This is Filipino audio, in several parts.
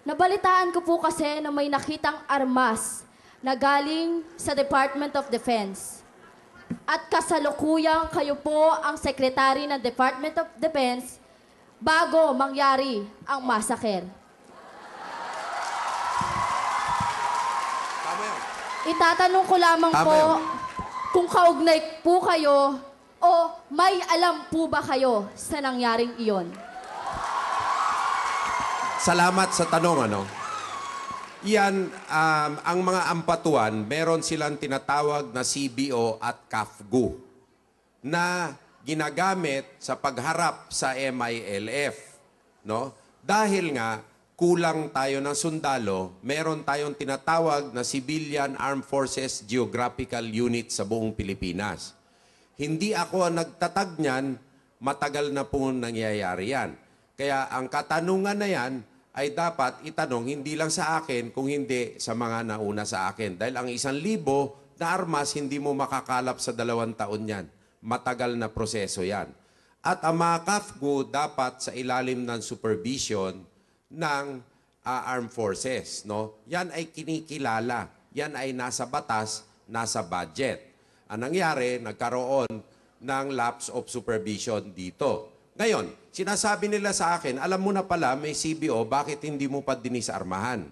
Nabalitaan ko po kasi na may nakitang armas na galing sa Department of Defense. At kasalukuyang kayo po ang Secretary ng Department of Defense bago mangyari ang massacre. Tama yan. Itatanong ko lamang Tama po yun. kung kaugnay po kayo o may alam po ba kayo sa nangyaring iyon? Salamat sa tanong, ano? Yan, ang mga ampatuan, meron silang tinatawag na CBO at CAFGU na ginagamit sa pagharap sa MILF. No? Dahil nga, kulang tayo ng sundalo, meron tayong tinatawag na Civilian Armed Forces Geographical Unit sa buong Pilipinas. Hindi ako ang nagtatag niyan, matagal na po nangyayari yan. Kaya ang katanungan na yan ay dapat itanong hindi lang sa akin, kung hindi sa mga nauna sa akin. Dahil ang 1,000 na armas, hindi mo makakalap sa 2 taon yan. Matagal na proseso yan. At ang mga CAFGU dapat sa ilalim ng supervision ng armed forces. No? Yan ay kinikilala. Yan ay nasa batas, nasa budget. Ang nangyari, nagkaroon ng lapse of supervision dito. Ngayon, sinasabi nila sa akin, alam mo na pala, may CBO, bakit hindi mo pa dinisarmahan?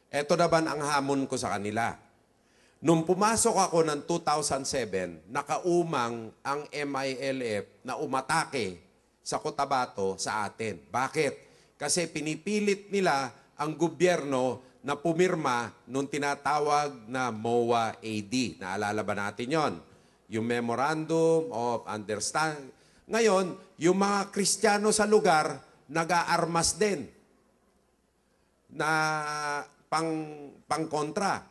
Ito naman ang hamon ko sa kanila. Nung pumasok ako ng 2007, nakaumang ang MILF na umatake sa Cotabato sa atin. Bakit? Kasi pinipilit nila ang gobyerno na pumirma nung tinatawag na MOA AD. Naalala ba natin yon? Yung Memorandum of Understanding. Ngayon, yung mga Kristiyano sa lugar, nag-aarmas din na pang-kontra.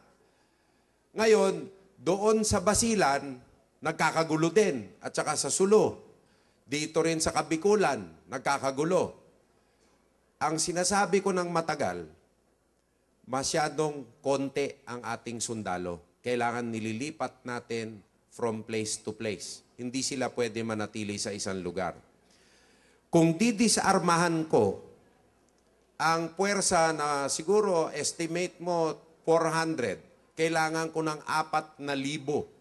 Ngayon, doon sa Basilan, nagkakagulo din. At saka sa Sulu. Dito rin sa Kabikulan, nagkakagulo. Ang sinasabi ko ng matagal, masyadong konti ang ating sundalo. Kailangan nililipat natin from place to place. Hindi sila pwede manatili sa isang lugar. Kung didisarmahan ko ang puwersa na siguro estimate mo 400, kailangan ko ng 4,000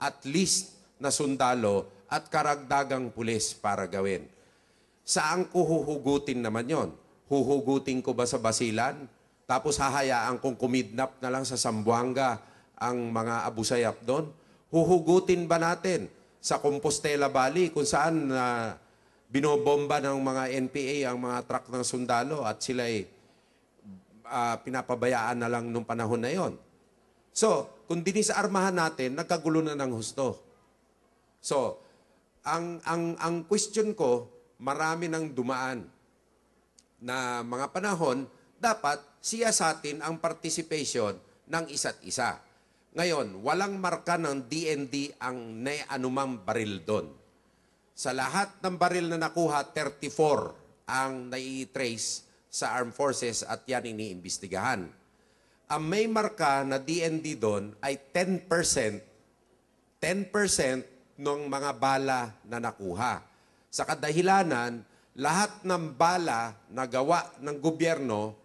at least na sundalo at karagdagang pulis para gawin. Saan ko huhugutin naman yon? Huhugutin ko ba sa Basilan? Tapos hahayaan kong kumidnap na lang sa Zamboanga ang mga Abu Sayyaf doon? Huhugutin ba natin sa Compostela Valley kung saan binobomba ng mga NPA ang mga truck ng sundalo at sila'y pinapabayaan na lang nung panahon na yon? So, kung dinisarmahan natin, nagkagulo na ng husto. So, ang question ko, marami nang dumaan na mga panahon, dapat siyasatin ang participation ng isa't isa. Ngayon, walang marka ng DND ang anumang baril doon. Sa lahat ng baril na nakuha, 34 ang nai-trace sa armed forces at yan iniimbestigahan. Ang may marka na DND doon ay 10% ng mga bala na nakuha. Sa kadahilanan, lahat ng bala na gawa ng gobyerno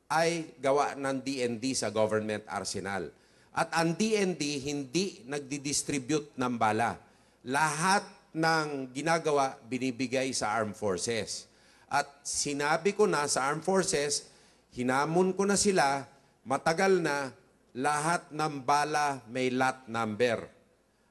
ay gawa ng DND sa government arsenal. At ang DND hindi nagdi-distribute ng bala. Lahat ng ginagawa binibigay sa armed forces. At sinabi ko na sa armed forces, hinamon ko na sila, matagal na, lahat ng bala may lot number.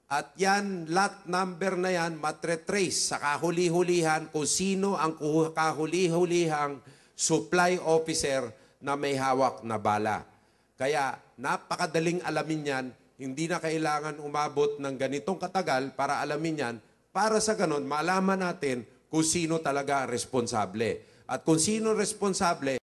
At yan, lot number na yan, matre-trace sa kahuli-hulihan kung sino ang kahuli-hulihang supply officer na may hawak na bala. Kaya napakadaling alamin yan, hindi na kailangan umabot ng ganitong katagal para alamin yan, para sa ganon, malaman natin kung sino talaga responsable. At kung sino responsable,